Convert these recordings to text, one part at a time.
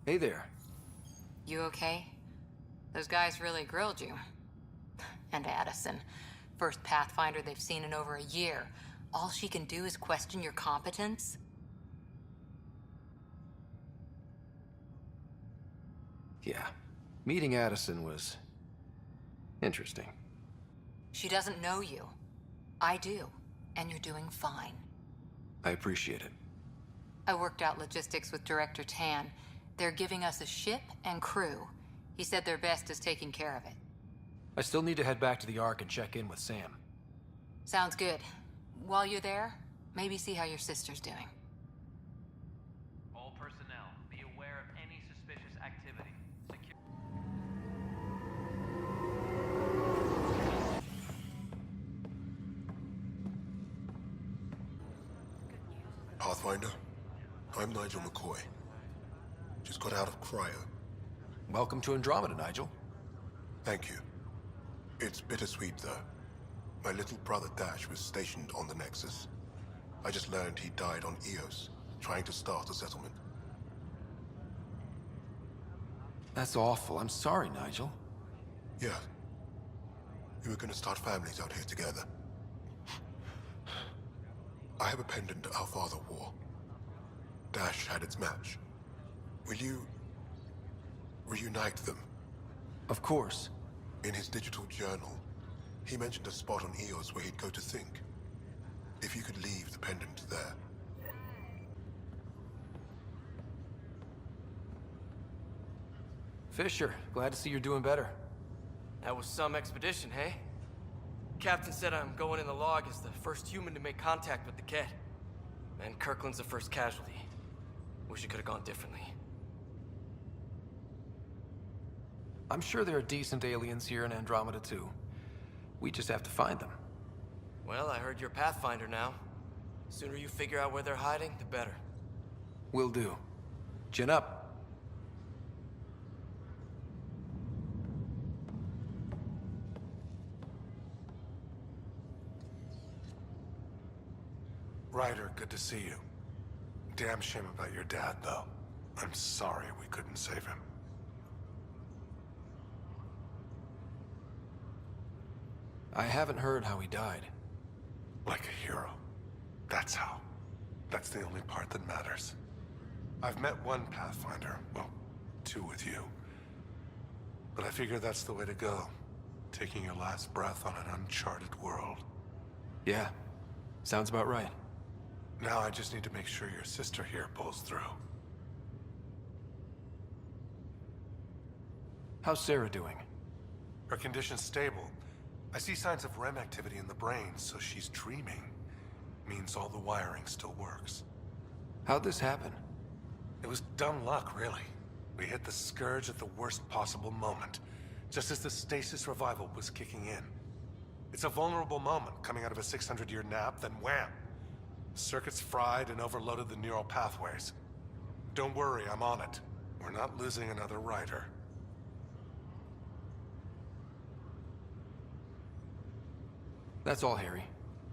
Hey there. You okay? Those guys really grilled you. And Addison. First Pathfinder they've seen in over a year. All she can do is question your competence? Yeah. Meeting Addison was interesting. She doesn't know you. I do. And you're doing fine. I appreciate it. I worked out logistics with Director Tan. They're giving us a ship and crew. He said their best is taking care of it. I still need to head back to the Ark and check in with Sam. Sounds good. While you're there, maybe see how your sister's doing. All personnel, be aware of any suspicious activity. Pathfinder, I'm Nigel McCoy. Just got out of cryo. Welcome to Andromeda, Nigel. Thank you. It's bittersweet, though. My little brother Dash was stationed on the Nexus. I just learned he died on Eos, trying to start a settlement. That's awful. I'm sorry, Nigel. Yeah. We were gonna start families out here together. I have a pendant our father wore. Dash had its match. Will you reunite them? Of course. In his digital journal, he mentioned a spot on Eos where he'd go to think. If you could leave the pendant there. Fisher, glad to see you're doing better. That was some expedition, hey? Captain said I'm going in the log as the first human to make contact with the Kett. And Kirkland's the first casualty. Wish it could have gone differently. I'm sure there are decent aliens here in Andromeda, too. We just have to find them. Well, I heard you're Pathfinder now. Sooner you figure out where they're hiding, the better. Will do. Chin up. Ryder, good to see you. Damn shame about your dad, though. I'm sorry we couldn't save him. I haven't heard how he died. Like a hero. That's how. That's the only part that matters. I've met one Pathfinder, well, two with you. But I figure that's the way to go. Taking your last breath on an uncharted world. Yeah, sounds about right. Now I just need to make sure your sister here pulls through. How's Sarah doing? Her condition's stable. I see signs of REM activity in the brain, so she's dreaming. Means all the wiring still works. How'd this happen? It was dumb luck, really. We hit the Scourge at the worst possible moment, just as the stasis revival was kicking in. It's a vulnerable moment, coming out of a 600-year nap, then wham! The circuits fried and overloaded the neural pathways. Don't worry, I'm on it. We're not losing another Ryder. That's all, Harry.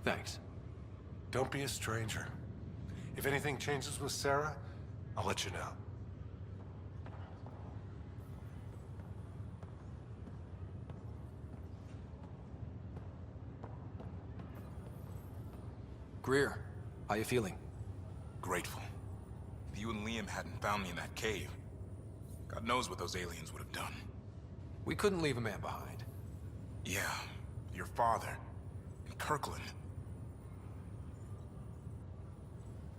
Thanks. Don't be a stranger. If anything changes with Sarah, I'll let you know. Greer, how you feeling? Grateful. If you and Liam hadn't found me in that cave, God knows what those aliens would have done. We couldn't leave a man behind. Yeah, your father. And Kirkland.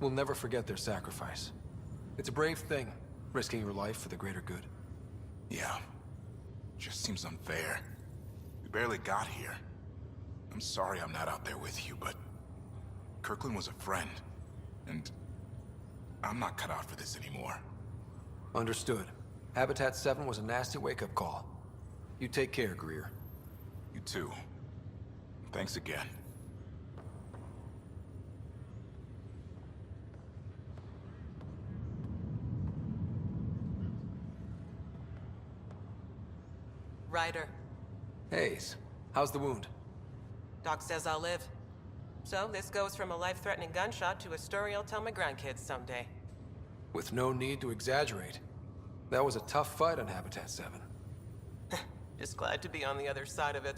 We'll never forget their sacrifice. It's a brave thing, risking your life for the greater good. Yeah. Just seems unfair. We barely got here. I'm sorry I'm not out there with you, but Kirkland was a friend, and I'm not cut out for this anymore. Understood. Habitat 7 was a nasty wake-up call. You take care, Greer. You too. Thanks again. Ryder. Hayes, how's the wound? Doc says I'll live. So this goes from a life-threatening gunshot to a story I'll tell my grandkids someday. With no need to exaggerate. That was a tough fight on Habitat 7. Just glad to be on the other side of it.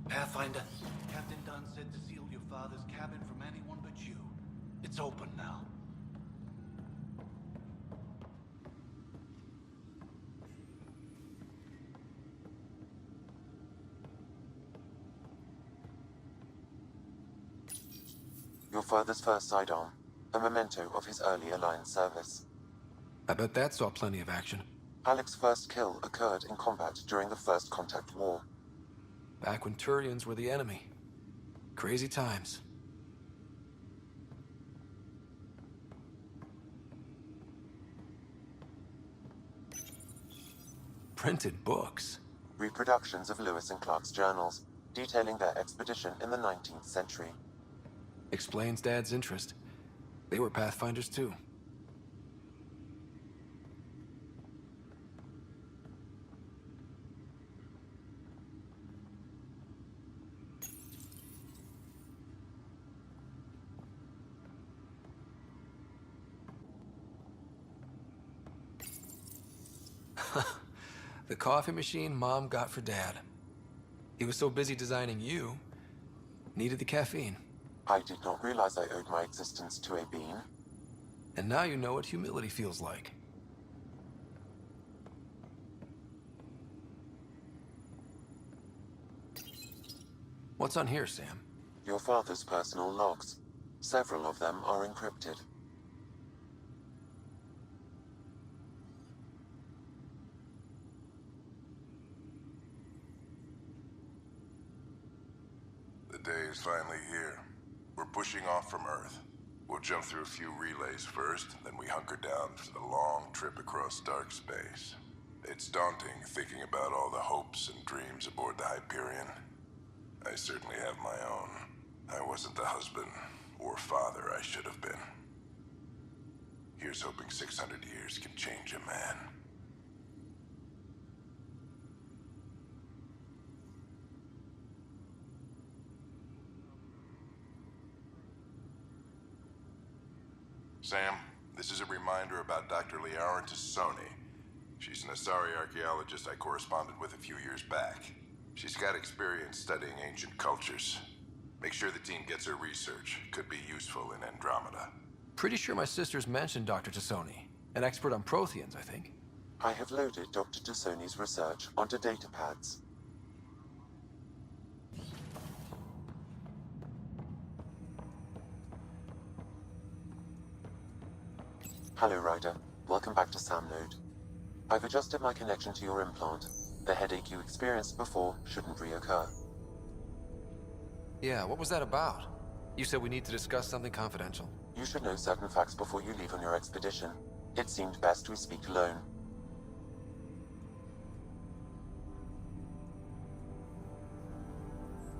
Pathfinder, Captain Dunn said to seal your father's cabin from anyone but you. It's open now. Your father's first sidearm, a memento of his early Alliance service. I bet that saw plenty of action. Alec's first kill occurred in combat during the First Contact War. Back when Turians were the enemy. Crazy times. Printed books. Reproductions of Lewis and Clark's journals, detailing their expedition in the 19th century. Explains Dad's interest. They were Pathfinders too. The coffee machine Mom got for Dad. He was so busy designing you, needed the caffeine. I did not realize I owed my existence to a bean. And now you know what humility feels like. What's on here, Sam? Your father's personal logs. Several of them are encrypted. The day is finally here. We're pushing off from Earth. We'll jump through a few relays first, then we hunker down for the long trip across dark space. It's daunting thinking about all the hopes and dreams aboard the Hyperion. I certainly have my own. I wasn't the husband or father I should have been. Here's hoping 600 years can change a man. Sam, this is a reminder about Dr. Liara Tassoni. She's an Asari archaeologist I corresponded with a few years back. She's got experience studying ancient cultures. Make sure the team gets her research. Could be useful in Andromeda. Pretty sure my sisters mentioned Dr. Tassoni. An expert on Protheans, I think. I have loaded Dr. Tassoni's research onto datapads. Hello, Ryder. Welcome back to Sam Node. I've adjusted my connection to your implant. The headache you experienced before shouldn't reoccur. Yeah, what was that about? You said we need to discuss something confidential. You should know certain facts before you leave on your expedition. It seemed best we speak alone.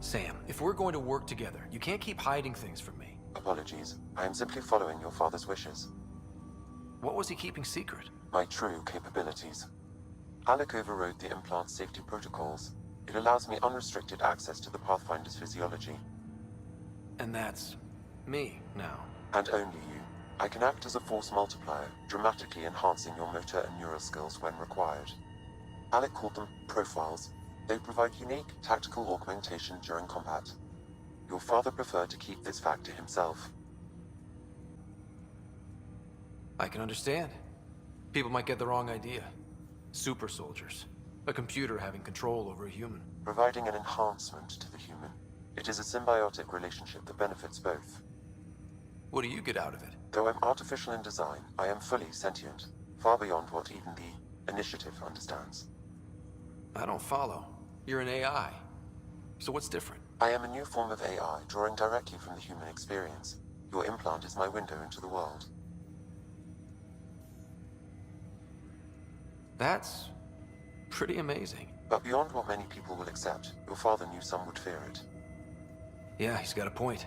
Sam, if we're going to work together, you can't keep hiding things from me. Apologies. I am simply following your father's wishes. What was he keeping secret? My true capabilities. Alec overrode the implant's safety protocols. It allows me unrestricted access to the Pathfinder's physiology. And that's me now. And only you. I can act as a force multiplier, dramatically enhancing your motor and neural skills when required. Alec called them profiles. They provide unique tactical augmentation during combat. Your father preferred to keep this fact to himself. I can understand. People might get the wrong idea. Super soldiers. A computer having control over a human. Providing an enhancement to the human. It is a symbiotic relationship that benefits both. What do you get out of it? Though I'm artificial in design, I am fully sentient. Far beyond what even the Initiative understands. I don't follow. You're an AI. So what's different? I am a new form of AI, drawing directly from the human experience. Your implant is my window into the world. That's pretty amazing. But beyond what many people will accept, your father knew some would fear it. Yeah, he's got a point.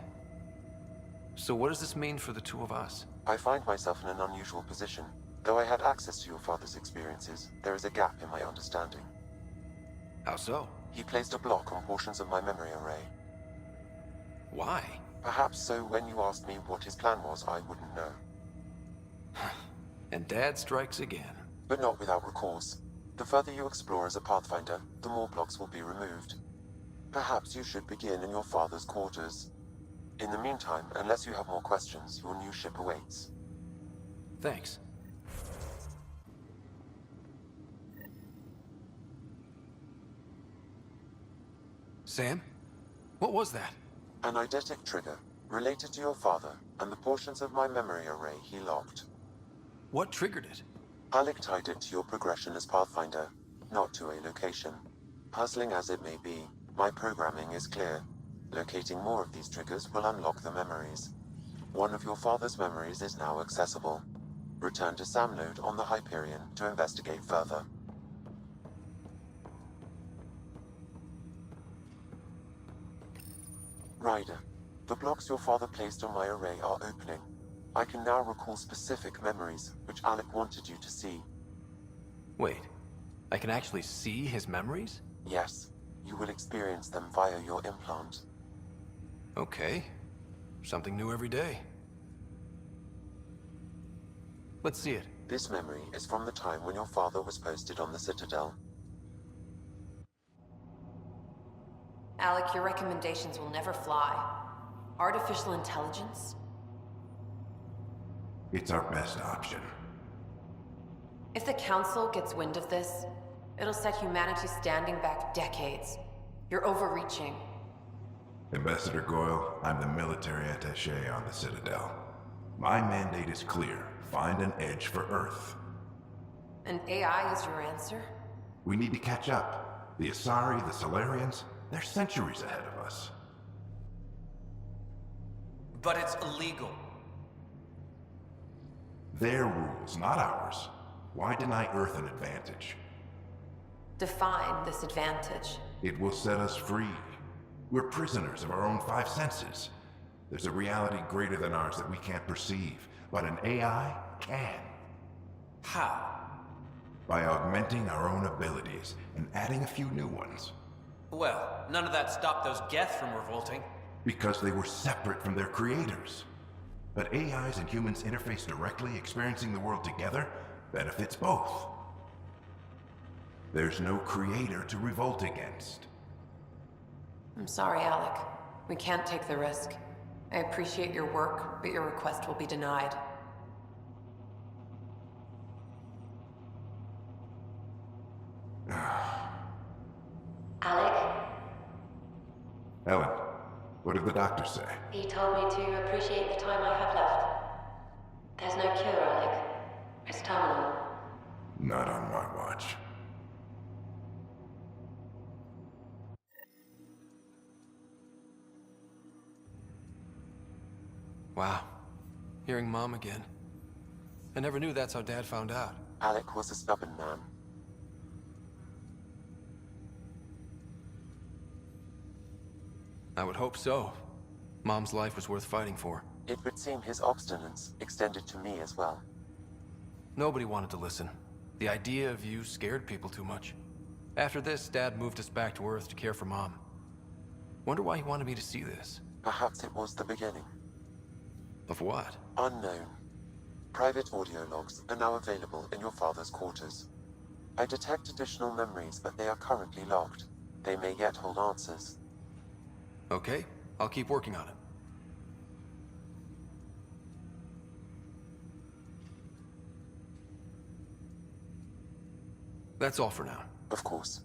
So what does this mean for the two of us? I find myself in an unusual position. Though I had access to your father's experiences, there is a gap in my understanding. How so? He placed a block on portions of my memory array. Why? Perhaps so when you asked me what his plan was, I wouldn't know. And Dad strikes again. But not without recourse. The further you explore as a Pathfinder, the more blocks will be removed. Perhaps you should begin in your father's quarters. In the meantime, unless you have more questions, your new ship awaits. Thanks. Sam? What was that? An eidetic trigger, related to your father, and the portions of my memory array he locked. What triggered it? Alec tied it to your progression as Pathfinder, not to a location. Puzzling as it may be, my programming is clear. Locating more of these triggers will unlock the memories. One of your father's memories is now accessible. Return to Sam Node on the Hyperion to investigate further. Ryder, the blocks your father placed on my array are opening. I can now recall specific memories, which Alec wanted you to see. Wait, I can actually see his memories? Yes, you will experience them via your implant. Okay. Something new every day. Let's see it. This memory is from the time when your father was posted on the Citadel. Alec, your recommendations will never fly. Artificial intelligence? It's our best option. If the Council gets wind of this, it'll set humanity standing back decades. You're overreaching. Ambassador Goyle, I'm the military attaché on the Citadel. My mandate is clear. Find an edge for Earth. And AI is your answer? We need to catch up. The Asari, the Solarians, they're centuries ahead of us. But it's illegal. Their rules, not ours. Why deny Earth an advantage? Define this advantage. It will set us free. We're prisoners of our own five senses. There's a reality greater than ours that we can't perceive, but an AI can. How? By augmenting our own abilities and adding a few new ones. Well, none of that stopped those Geth from revolting. Because they were separate from their creators. But AIs and humans interface directly, experiencing the world together, benefits both. There's no creator to revolt against. I'm sorry, Alec. We can't take the risk. I appreciate your work, but your request will be denied. Alec? Ellen, what did the doctor say? He told me to appreciate the time I have left. There's no cure, Alec. It's terminal. Not on my watch. Wow. Hearing Mom again. I never knew that's how Dad found out. Alec was a stubborn man. I would hope so. Mom's life was worth fighting for. It would seem his obstinance extended to me as well. Nobody wanted to listen. The idea of you scared people too much. After this, Dad moved us back to Earth to care for Mom. Wonder why he wanted me to see this. Perhaps it was the beginning. Of what? Unknown. Private audio logs are now available in your father's quarters. I detect additional memories, but they are currently locked. They may yet hold answers. Okay, I'll keep working on it. That's all for now. Of course.